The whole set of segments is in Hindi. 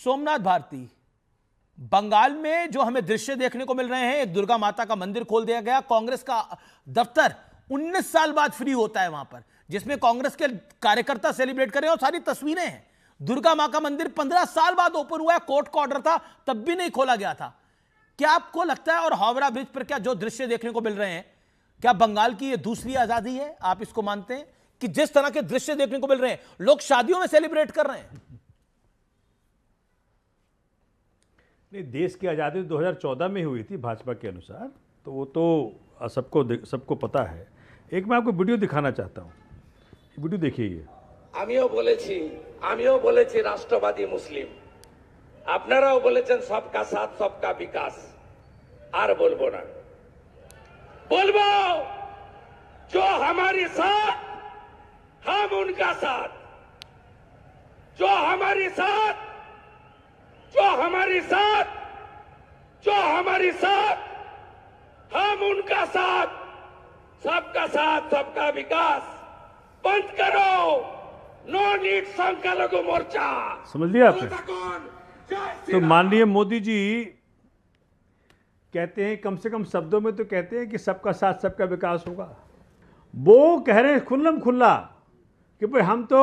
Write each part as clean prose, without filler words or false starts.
सोमनाथ भारती, बंगाल में जो हमें दृश्य देखने को मिल रहे हैं, एक दुर्गा माता का मंदिर खोल दिया गया, कांग्रेस का दफ्तर 19 साल बाद फ्री होता है वहां पर, जिसमें कांग्रेस के कार्यकर्ता सेलिब्रेट कर रहे हैं और सारी तस्वीरें हैं। दुर्गा मां का मंदिर 15 साल बाद ओपन हुआ है, कोर्ट का ऑर्डर था तब भी नहीं खोला गया था। क्या आपको लगता है, और हावड़ा ब्रिज पर क्या जो दृश्य देखने को मिल रहे हैं, क्या बंगाल की यह दूसरी आजादी है? आप इसको मानते हैं कि जिस तरह के दृश्य देखने को मिल रहे हैं, लोग शादियों में सेलिब्रेट कर रहे हैं? नहीं, देश की आज़ादी 2014 में हुई थी भाजपा के अनुसार, तो वो तो सबको पता है। एक मैं आपको वीडियो दिखाना चाहता हूँ, वीडियो देखिए। ये আমিও বলেছি রাষ্ট্রবাদী মুসলিম, আপনারাও বলেছেন সবকা সাথ সবকা বিকাশ। আর বলবো না, বলবো जो हमारे साथ हम उनका साथ, जो हमारे साथ जो हमारे साथ जो हमारे साथ हम उनका साथ, सबका साथ सबका विकास। बंद करो नो नीड संख्यालघु मोर्चा। समझ लिया आपने? तो माननीय मोदी जी कहते हैं, कम से कम शब्दों में तो कहते हैं कि सबका साथ सबका विकास होगा। वो कह रहे हैं खुल्लम खुल्ला कि भाई हम तो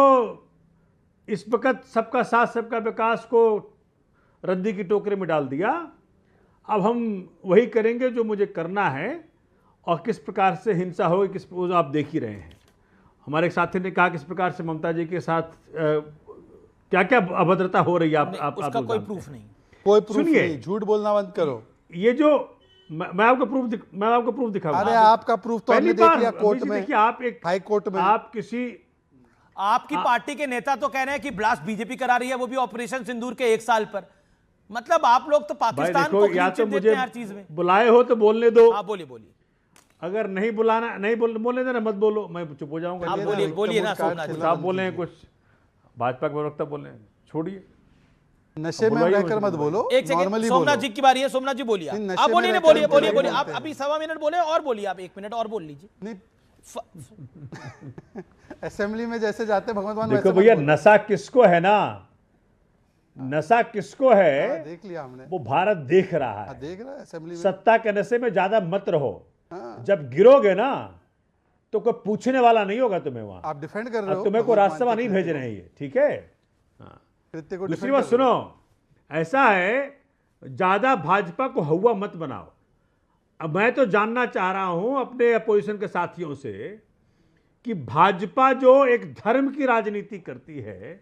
इस वक्त सबका साथ सबका विकास को रद्दी की टोकरी में डाल दिया, अब हम वही करेंगे जो मुझे करना है, और किस प्रकार से हिंसा होगी किस आप देख ही रहे हैं। हमारे एक साथी ने कहा किस प्रकार से ममता जी के साथ क्या क्या अभद्रता हो रही है। उसका कोई प्रूफ नहीं, कोई प्रूफ नहीं, झूठ बोलना बंद करो। ये जो मैं आपको प्रूफ दिखाऊंगा। अरे आपका प्रूफ तो हमने देख लिया कोर्ट में। देखिए, आप एक हाई कोर्ट में, आप किसी आपकी पार्टी के नेता तो कह रहे हैं कि ब्लास्ट बीजेपी करा रही है, वो भी ऑपरेशन सिंदूर के 1 साल पर। मतलब आप लोग तो पाकिस्तान को या तो मुझे हर चीज में। बुलाए हो तो बोलने दो। हाँ बोलिए। अगर नहीं बुलाना, नहीं बोलने देना, मत बोलो, मैं चुप हो जाऊंगा। आप बोलिए ना सोमनाथ जी। आप बोले हैं कुछ भाजपा के प्रवक्ता बोले, छोड़िए, नशे में रहकर मत बोलो। एक सेकंड, सोमनाथ जी की बारी है, सोमनाथ जी बोलिए। आप बोलिए, आप अभी 1.25 मिनट बोले और बोलिए, आप 1 मिनट और बोल लीजिए। असेंबली में जैसे जाते भगवंत, देखो भैया, नशा किसको है ना, नशा किसको है देख लिया हमने, वो भारत देख रहा है। देख रहा है असेंबली में। सत्ता के नशे में ज्यादा मत रहो, जब गिरोगे ना तो कोई पूछने वाला नहीं होगा तुम्हें वहां। आप डिफेंड कर रहे हो, तुम्हें को राज्यसभा नहीं भेज रहे हैं ये, ठीक है। दूसरी बात सुनो, ऐसा है, ज्यादा भाजपा को हवा मत बनाओ। अब मैं तो जानना चाह रहा हूं अपने अपोजिशन के साथियों से कि भाजपा जो एक धर्म की राजनीति करती है,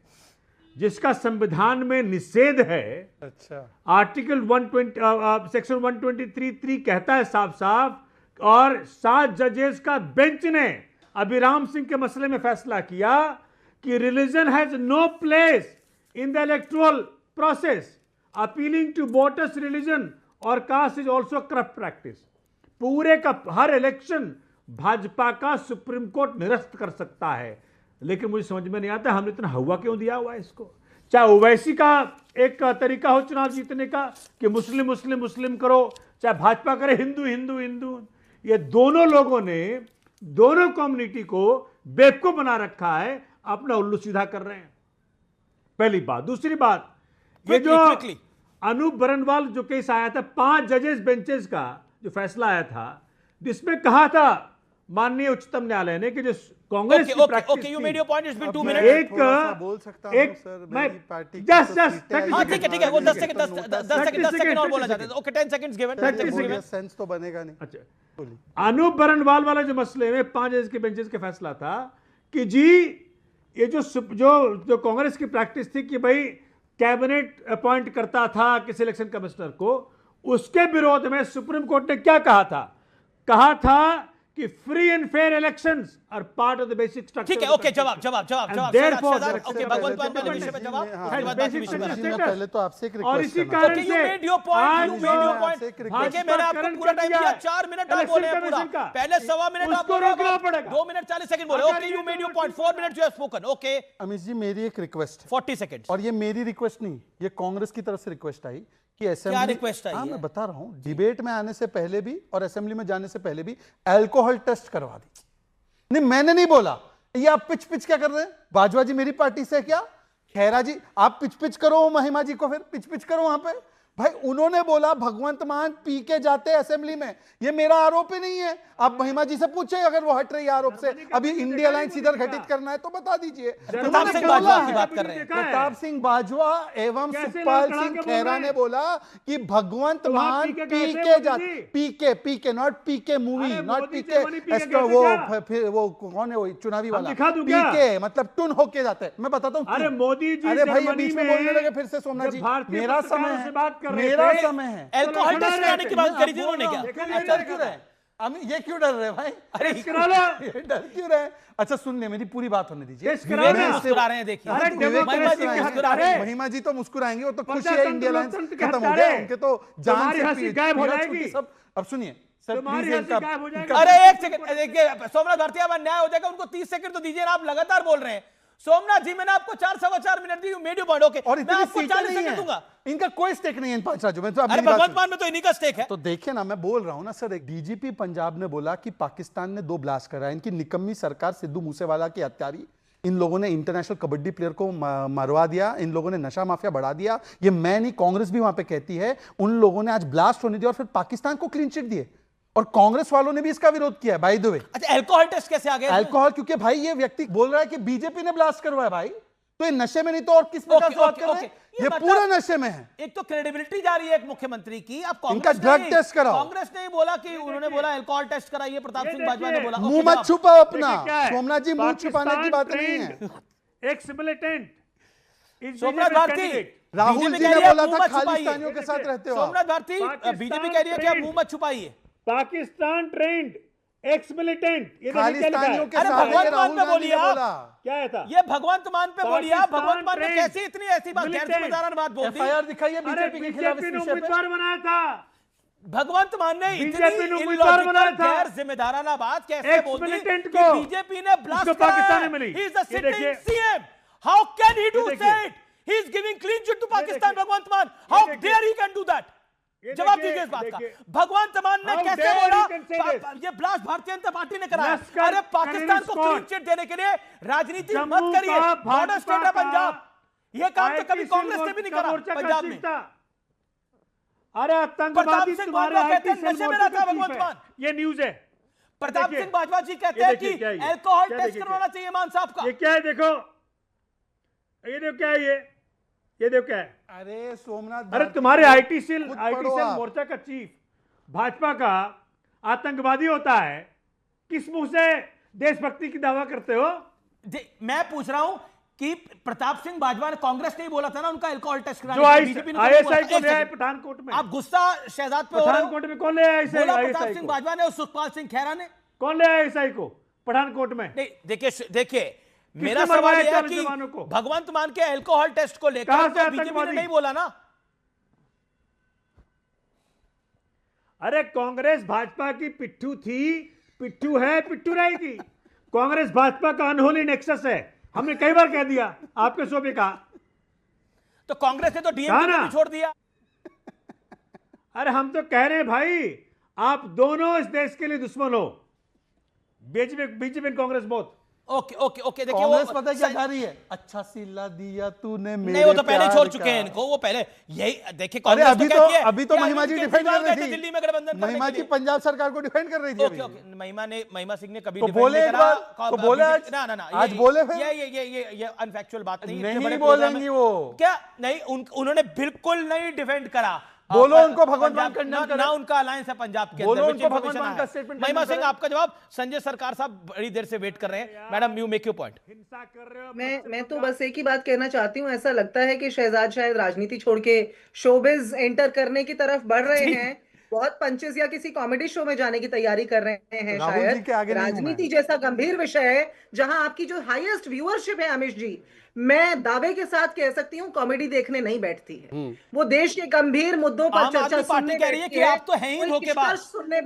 जिसका संविधान में निषेध है, अच्छा, आर्टिकल 120 सेक्शन 123(3) कहता है साफ साफ, और 7 जजेस का बेंच ने अभिराम सिंह के मसले में फैसला किया कि religion has no place in the electoral process, appealing to voters religion और caste is also corrupt practice. पूरे का हर इलेक्शन भाजपा का सुप्रीम कोर्ट निरस्त कर सकता है, लेकिन मुझे समझ में नहीं आता हमने इतना हवा क्यों दिया हुआ है इसको। चाहे ओवैसी का एक तरीका हो चुनाव जीतने का कि मुस्लिम मुस्लिम मुस्लिम करो, चाहे भाजपा करे हिंदू हिंदू हिंदू, ये दोनों लोगों ने दोनों कम्युनिटी को बेवकूफ बना रखा है, अपना उल्लू सीधा कर रहे हैं, पहली बात। दूसरी बात, ये जो अनूप बरनवाल जो केस आया था, 5 जजेस बेंचेस का जो फैसला आया था, जिसमें कहा था माननीय उच्चतम न्यायालय ने कि जो कांग्रेस की practice you made your point, it's been 2 minute. एक बोल सकता हूं सर, मेरी पार्टी ठीक है, वो 10 सेकंड और बोला जाता है। Okay, 10 seconds given, 10 seconds given, sense तो बनेगा नहीं। अच्छा, अनूप बरनवाल वाला जो मसले में 5 जज के बेंचेस का फैसला था कि जी ये जो कांग्रेस की प्रैक्टिस थी कि भाई कैबिनेट अपॉइंट करता था किसी इलेक्शन कमिश्नर को, उसके विरोध में सुप्रीम कोर्ट ने क्या कहा था कि free and fair elections are part of the basic structure. ठीक है, ओके, जवाब ओके, भगवंत मान वाले विषय में जवाब, पहले तो आपसे एक रिक्वेस्ट, और इसी कारण से यू मेड योर पॉइंट। देखिए, मैंने आपको पूरा टाइम दिया, 4 मिनट आप बोले हैं पूरा, पहले 1.25 मिनट आप बोले, 2 मिनट 40 सेकंड बोले। Okay, you made your point, 4 minutes you have spoken. Okay Amit ji, मेरी एक रिक्वेस्ट है, 40 सेकंड, और ये मेरी रिक्वेस्ट नहीं, ये कांग्रेस की तरफ से रिक्वेस्ट आई कि क्या रिक्वेस्ट आई है? मैं बता रहा हूं, डिबेट में आने से पहले भी और असेंबली में जाने से पहले भी अल्कोहल टेस्ट करवा दी। नहीं, मैंने नहीं बोला, ये आप पिच क्या कर रहे हैं? बाजवा जी मेरी पार्टी से क्या? खैरा जी, आप पिच पिच करो महिमा जी को, फिर पिच पिच करो वहां पे। भाई उन्होंने बोला भगवंत मान पी के जाते असेंबली में, ये मेरा आरोप ही नहीं है। आप महिमा जी से पूछे अगर वो हट रही आरोप से, अभी इंडिया अलायंस इधर घटित करना है तो बता दीजिए। प्रताप सिंह बाजवा की बात कर रहे हैं। प्रताप सिंह बाजवा एवं सुखपाल सिंह खैरा ने बोला कि भगवंत मान पी के जाते, पीके नॉट पीके मूवी, नॉट पीके वो कौन है वो चुनावी वाला, पीके मतलब टुन होके जाते हैं। मैं बताता हूँ। अरे मोदी जी, अरे भाई ये बीच में बोलने लगे फिर से सोमनाथ जी, मेरा समय है, मेरा समय है। अल्कोहल टेस्ट कराने की बात करी थी उन्होंने क्या? डर क्यों रहे? ये क्यों डर रहे भाई? अरे ये डर क्यों रहे? अच्छा सुनने, मेरी पूरी बात होने दीजिए। मुस्कुरा रहे हैं, देखिए महिमा जी तो मुस्कुराएंगे, वो तो खुशी है, इंडिया अलायंस खत्म हो गया, उनके तो जान से गायब हो जाएगी सब। अब सुनिए सर, अरे एक सेकंड देखिए, सोमनाथ भारती अब न्याय हो जाएगा, उनको 30 सेकंड तो दीजिए ना, आप लगातार बोल रहे हैं। सोमनाथ जी मैंने आपको 4 मिनट दी, मेडियो पॉइंट ओके, और मैं आपको 40 सेकंड दूंगा। इनका कोई स्टेक नहीं है इन 5 राज्यों में। तो अरे भगवंत मान में तो इन्हीं का स्टेक है। तो देखिए ना, मैं बोल रहा हूं ना सर, एक डीजीपी पंजाब ने बोला कि पाकिस्तान ने 2 ब्लास्ट करा, इनकी निकम्मी सरकार सिद्धू मूसेवाला की हत्यारी, इन लोगों ने इंटरनेशनल कबड्डी प्लेयर को मरवा दिया, इन लोगों ने नशा माफिया बढ़ा दिया। ये मैं नहीं, कांग्रेस भी वहां पे कहती है। उन लोगों ने आज ब्लास्ट होने दिया और फिर पाकिस्तान को क्लीन चिट दिए, और कांग्रेस वालों ने भी इसका विरोध किया है बाय द वे। अच्छा अल्कोहल टेस्ट कैसे आ गया? अल्कोहल क्योंकि भाई ये व्यक्ति बोल रहा है कि बीजेपी ने ब्लास्ट करवाया भाई, तो ये नशे में नहीं तो और किस प्रकार से बात कर रहे हैं? ये पूरा नशे में है। एक तो क्रेडिबिलिटी जा रही है एक मुख्यमंत्री की। अब इनका ड्रग टेस्ट कराओ। कांग्रेस ने बोला कि उन्होंने बोला अल्कोहल टेस्ट कराइए, प्रताप सिंह बाजवा ने बोला मुंह मत छुपाओ अपना। सोमनाथ जी मुंह छुपाने की बात नहीं है। एक मिलिटेंट सोमनाथ भारती, राहुल जी ने बोला था खालिस्तानियों के साथ रहते हो। सोमनाथ भारती, बीजेपी कह रही है कि आप मुंह मत छुपाइए। पाकिस्तान ट्रेंड एक्स मिलिटेंट, खालिस्तानियों के साथ भगवंत मान पे बोलिए आप। क्या है था ये भगवंत मान पे बोलिए आप। भगवंत मान ने कैसी इतनी ऐसी बात, गैर जिम्मेदाराना बात बोल दी? एफआईआर दिखाइए बीजेपी के खिलाफ इस विषय पे। उम्मीदवार बनाया था भगवंत मान ने बीजेपी ने उम्मीदवार बनाया था। गैर जिम्मेदाराना बात कैसे बोल दी कि को बीजेपी ने ब्लास्ट पाकिस्तान में मिली? He is the sitting CM, how can he do that? He is giving clean chit to Pakistan. Bhagwant Mann, how dare he can do that? जवाब दीजिए इस बात का। भगवंत मान ने कैसे बोला ये ब्लास्ट भारतीय जनता पार्टी ने कराया? अरे पाकिस्तान को क्लीन चिट देने के लिए राजनीति मत करिए। बॉर्डर स्टेट है पंजाब, ये काम तो कभी कांग्रेस ने भी नहीं करा पंजाब में। अरे आतंकवादी तुम्हारे कहते हैं नशे में रहता भगवंत मान, ये न्यूज है। प्रताप सिंह बाजवा जी कहते हैं कि अल्कोहल टेस्ट करवाना चाहिए मान साहब का। ये क्या है देखो, ये देखो क्या है, ये देखो क्या है। अरे सोमनाथ, अरे तुम्हारे आईटी सेल मोर्चा का चीफ भाजपा का आतंकवादी होता है, किस मुंह से देशभक्ति की दावा करते हो? मैं पूछ रहा हूं कि प्रताप सिंह बाजवा ने, कांग्रेस ने ही बोला था ना उनका अल्कोहल टेस्ट कराने, जो आईएसआई को ले आए पठानकोट में। आप गुस्सा शहजाद पे हो रहे हो। पठानकोट में कौन ले आया प्रताप सिंह बाजवा ने और सुखपाल सिंह खैरा ने? कौन ले आया आईएसआई को पठानकोट में? नहीं देखिए मेरा सवाल यह है कि भगवंत मान के अल्कोहल टेस्ट को लेकर बीजेपी ने नहीं बोला ना। अरे कांग्रेस भाजपा की पिट्ठू थी, पिट्ठू है, पिट्ठू रहेगी। कांग्रेस भाजपा का अनहोली नेक्सस है, हमने कई बार कह दिया, आपके शो पे कहा। तो कांग्रेस ने तो डीएमके को छोड़ दिया। अरे हम तो कह रहे हैं भाई, आप दोनों इस देश के लिए दुश्मन हो, बीजेपी कांग्रेस बहुत। ओके देखिए कांग्रेस पता क्या कर रही है? अच्छा सिला दिया तूने मेरे, नहीं वो तो पहले छोड़ चुके हैं इनको, वो पहले यही देखिए। अरे अभी तो महिमा जी डिफेंड कर रही थी दिल्ली में गठबंधन, महिमा जी पंजाब सरकार को डिफेंड कर रही थी। ओके महिमा सिंह ने कभी तो बोले एक बार, तो बोले आज बोले फिर ये अनफैक्चुअल बात नहीं बोलेंगी वो क्या? नहीं उन्होंने बिल्कुल नहीं डिफेंड करा। बोलो उनको भगवंत मान कंडेम करें। ना उनका अलायंस है पंजाब के बोलो उनको भगवंत मान का स्टेटमेंट। महिमा सिंह आपका जवाब। संजय सरकार साहब बड़ी देर से वेट कर रहे हैं। Madam you make your point. हिंसा कर रहे हो। मैं तो बस एक ही बात कहना चाहती हूँ, ऐसा लगता है कि शहजाद शायद राजनीति छोड़ के शोबिज एंटर करने की तरफ बढ़ रहे हैं, बहुत पंचेस या किसी कॉमेडी शो में जाने की तैयारी कर रहे हैं शायद। राजनीति जैसा गंभीर विषय है जहां आपकी जो हाईएस्ट व्यूअरशिप है अमिश जी, मैं दावे के साथ कह सकती हूँ कॉमेडी देखने नहीं बैठती है। वो देश के गंभीर मुद्दों पर चर्चा सुनने कह रही है कि आप तो हैं ही धोखेबाज,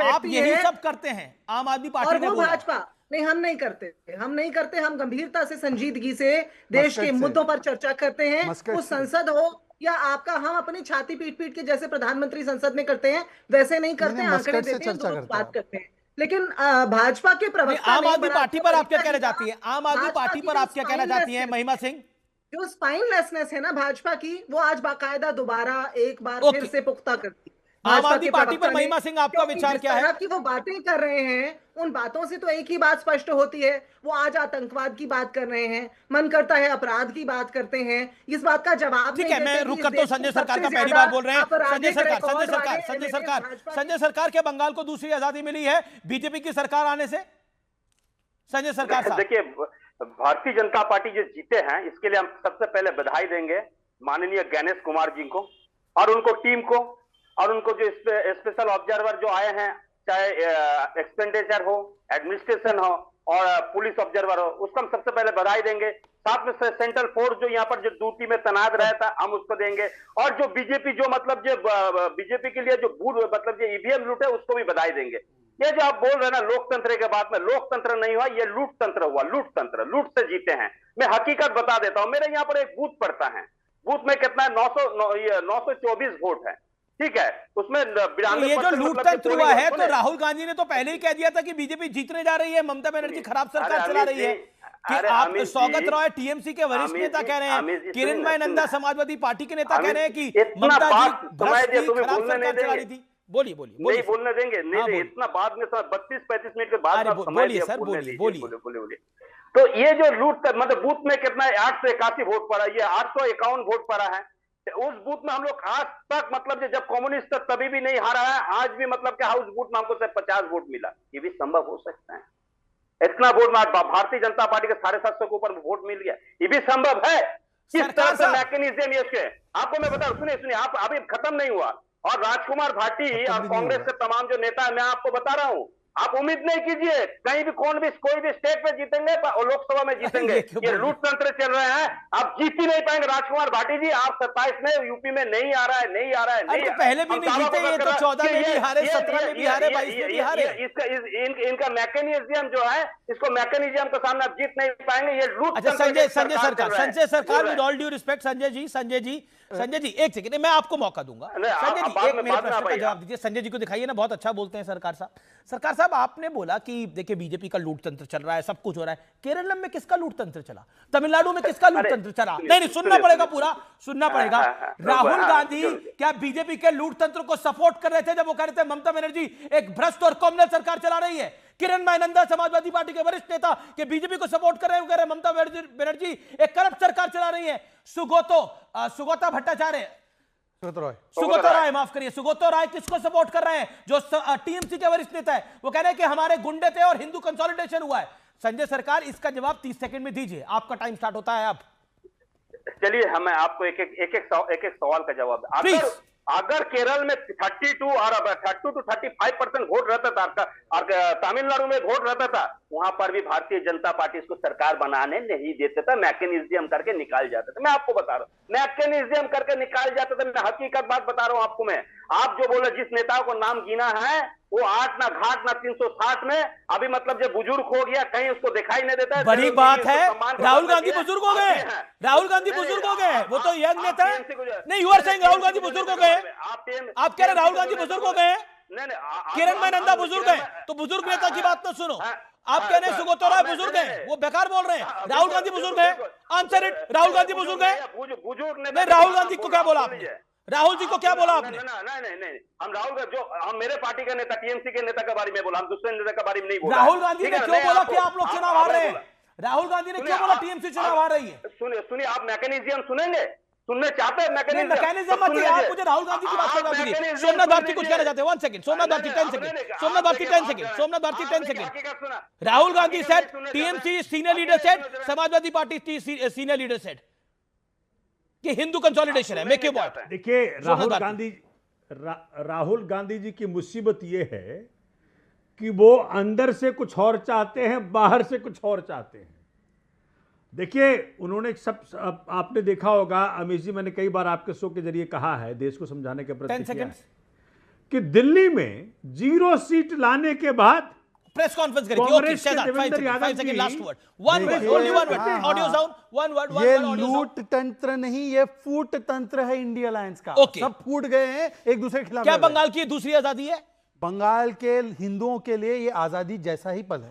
आप यही सब करते हैं। आम आदमी पार्टी ने बोला, भाजपा नहीं, हम नहीं करते, हम गंभीरता से, संजीदगी से देश के मुद्दों पर चर्चा करते हैं। वो संसद हो या आपका, हम अपनी छाती पीट पीट के जैसे प्रधानमंत्री संसद में करते हैं वैसे नहीं करते हैं, आंकड़े देते हैं, बात करते हैं। लेकिन भाजपा के प्रवक्ता, आम आदमी पार्टी पर आप क्या कहना चाहती है? आम आदमी पार्टी पर आप क्या कहना चाहती हैं महिमा सिंह? जो स्पाइनलेसनेस है ना भाजपा की, वो आज बाकायदा दोबारा एक बार फिर से पुख्ता करती आम भाजपा आदमी के पार्टी पर प्रवक्ता ने। महिमा सिंह, आपका क्योंकि विचार जिस क्या है? तरह की वो बातें कर रहे हैं, उन बातों से तो एक ही बात स्पष्ट होती है, वो आज आतंकवाद की बात कर रहे हैं, मन करता है अपराध की बात करते हैं, इस बात का जवाब ठीक नहीं है, मैं देते कि रुक इस कर तो देश संजय में सरकार का सबसे पहली ज्यादा बार बोल रहे हैं। आपराधिक संजय रिकॉर्ड वाले सरकार एलिमेंट संजय सरकार के बंगाल को दूसरी आजादी मिली है बीजेपी की सरकार आने से। संजय सरकार साहब, देखिए, भारतीय जनता पार्टी जो जीते हैं इसके लिए हम सबसे पहले बधाई देंगे माननीय गणेश कुमार जी को और उनको टीम को, और उनको जो स्पेशल ऑब्जर्वर जो आए हैं, चाहे एक्सपेंडिचर हो, एडमिनिस्ट्रेशन हो और पुलिस ऑब्जर्वर हो, उसको हम सबसे पहले बधाई देंगे। साथ में सेंट्रल फोर्स जो यहाँ पर जो ड्यूटी में तैनात रहता हम उसको देंगे, और जो बीजेपी जो मतलब जो बीजेपी के लिए जो बूथ मतलब जो ईवीएम लूट है उसको भी बधाई देंगे। ये जो आप बोल रहे हैं ना लोकतंत्र के बात में, लोकतंत्र नहीं हुआ, ये लूट तंत्र हुआ, लूट तंत्र, लूट से जीते हैं। मैं हकीकत बता देता हूं, मेरे यहाँ पर एक बूथ पड़ता है, बूथ में कितना है 924 वोट है, ठीक है, उसमें 92 ये जो लूट तंत्र हुआ है, तो राहुल गांधी ने तो पहले ही कह दिया था कि बीजेपी जीतने जा रही है, ममता बनर्जी खराब सरकार चला रही है। कि आप सौगत रॉय टीएमसी के वरिष्ठ नेता कह रहे हैं, किरण नंदा समाजवादी पार्टी के नेता कह रहे हैं कि ममता जी खराब सरकार चला रही थी। बोलिए नहीं बोलने देंगे, नहीं इतना बाद में 32-35 मिनट के बाद बोलिए सर, बोलिए। तो ये जो लूट मतलब बूथ में कितना है 881 वोट पड़ा, ये 851 वोट पड़ा है उस बूथ में। हम लोग आज तक मतलब जब कम्युनिस्ट तभी भी नहीं हारा है, आज भी मतलब कि हाउस बूथ में हमको सिर्फ 50 वोट मिला। ये भी संभव हो सकता है, इतना वोट में भारतीय जनता पार्टी के 750 के ऊपर वोट मिल गया, ये भी संभव है। किस तरह से मैकेनिज्म है इसके, आपको मैं बता रहा हूं, सुनिए आप, अभी खत्म नहीं हुआ। और राजकुमार भाटी और कांग्रेस के तमाम जो नेता है, मैं आपको बता रहा हूं, आप उम्मीद नहीं कीजिए कहीं भी कोई भी स्टेट में जीतेंगे और लोकसभा में जीतेंगे। ये लूट तंत्र चल रहे हैं, आप जीत ही नहीं पाएंगे। राजकुमार भाटी जी, आप 27 में यूपी में नहीं आ रहा है, नहीं आ रहा है, नहीं पहले भी नहीं जीते, ये तो 14 में भी हारे, 17 में भी हारे, 22 में भी हारे। इनका मैकेनिज्म जो है, इसको मैकेनिज्म के सामने आप जीत नहीं पाएंगे। ये लूट। अच्छा Sanjay Sarkar with all due respect, Sanjay ji एक सेकंड, मैं आपको मौका दूंगा। संजय जी एक मेरे प्रश्न का जवाब दीजिए। संजय जी को दिखाइए ना, बहुत अच्छा बोलते हैं सरकार साहब। आपने बोला कि देखिए बीजेपी का लूट तंत्र चल रहा है, सब कुछ हो रहा है। केरल में किसका लूट तंत्र चला? तमिलनाडु में किसका लूट तंत्र चला? नहीं, सुनना पड़ेगा, पूरा सुनना पड़ेगा। राहुल गांधी क्या बीजेपी के लूट तंत्र को सपोर्ट कर रहे थे जब वो कह रहे थे ममता बनर्जी एक भ्रष्ट और कॉम्युनल सरकार चला रही है? किरण नंदा समाजवादी पार्टी के वरिष्ठ नेता के बीजेपी को सपोर्ट कर रहे हैं, कह रहे हैं ममता बनर्जी एक करप्ट सरकार चला रही है। सुगोता भट्टाचार्य, सुगोतो राय, माफ करिए, सुगोतो राय किसको सपोर्ट कर रहे हैं? जो टीएमसी के वरिष्ठ नेता है, वो कह रहे हैं कि हमारे गुंडे थे और हिंदू कंसोलिडेशन हुआ है। संजय सरकार, इसका जवाब 30 सेकंड में दीजिए, आपका टाइम स्टार्ट होता है अब। चलिए, हमें आपको एक सवाल का जवाब। अगर केरल में 32 to 35% वोट रहता था और तमिलनाडु में वोट रहता था, वहां पर भी भारतीय जनता पार्टी इसको सरकार बनाने नहीं देते थे, मैकेनिज्म करके निकाल जाते थे। मैं आपको बता रहा हूं, मैकेनिज्म करके निकाल जाते थे। मैं हकीकत बात बता रहा हूं आपको। मैं आप जो बोले, जिस नेताओं को नाम गिना है, वो 8 ना घाट ना 360 में अभी मतलब जब बुजुर्ग हो गया, कहीं उसको दिखाई नहीं देता है। बड़ी बात है, राहुल गांधी बुजुर्ग हो गए, राहुल गांधी बुजुर्ग हो गए, वो तो यंग नेता है। नहीं, you are saying Rahul Gandhi बुजुर्ग हो गए, आप कह रहे राहुल गांधी बुजुर्ग हो गए, किरण नंदा बुजुर्ग है, तो बुजुर्ग नेता की बात तो सुनो। आप कह रहे हैं सुगोतो राय बुजुर्ग है, वो बेकार बोल रहे हैं। राहुल गांधी बुजुर्ग है, आंसर इट, राहुल गांधी बुजुर्ग है? नहीं, राहुल गांधी को क्या बोला आपने? राहुल जी को क्या बोला आपने? नहीं, हम राहुल का जो हम मेरे पार्टी के नेता, टीएमसी के नेता के बारे में बोला, हम दूसरे नेता के बारे में नहीं बोला। राहुल गांधी ने क्यों बोला कि आप लोग चुनाव हार रहे हैं? राहुल गांधी ने क्यों बोला टीएमसी चुनाव हार रही है? सुनिए, आप मैकेनिज्म सुनेंगे, सुनने चाहते हैं मैकेनिज्म? आप मुझे राहुल गांधी की बात करवा दीजिए। सोमनाथ भारती कुछ कहना चाहते हैं? 1 second, Somnath Bharti 10 second, Somnath Bharti 10 second, Somnath Bharti 10 second. Rahul Gandhi said TMC senior leader said, Samajwadi Party senior leader said कि हिंदू कंसोलिडेशन है, मेक योर पॉइंट। देखिए, राहुल गांधी जी की मुसीबत यह है कि वो अंदर से कुछ और चाहते हैं, बाहर से कुछ और चाहते हैं। देखिए, उन्होंने सब आपने देखा होगा, अमित जी, मैंने कई बार आपके शो के जरिए कहा है, देश को समझाने के प्रयत्न कि दिल्ली में 0 सीट लाने के बाद प्रेस कॉन्फ्रेंस करेगी। Okay, Shahzad 5 second last word, one word, only one word, audio sound, one word, ये लूट तंत्र नहीं, ये फूट तंत्र है इंडिया अलायंस का। सब फूट गए हैं एक दूसरे के खिलाफ। क्या बंगाल की दूसरी आजादी है? बंगाल के हिंदुओं के लिए ये आजादी जैसा ही पल है।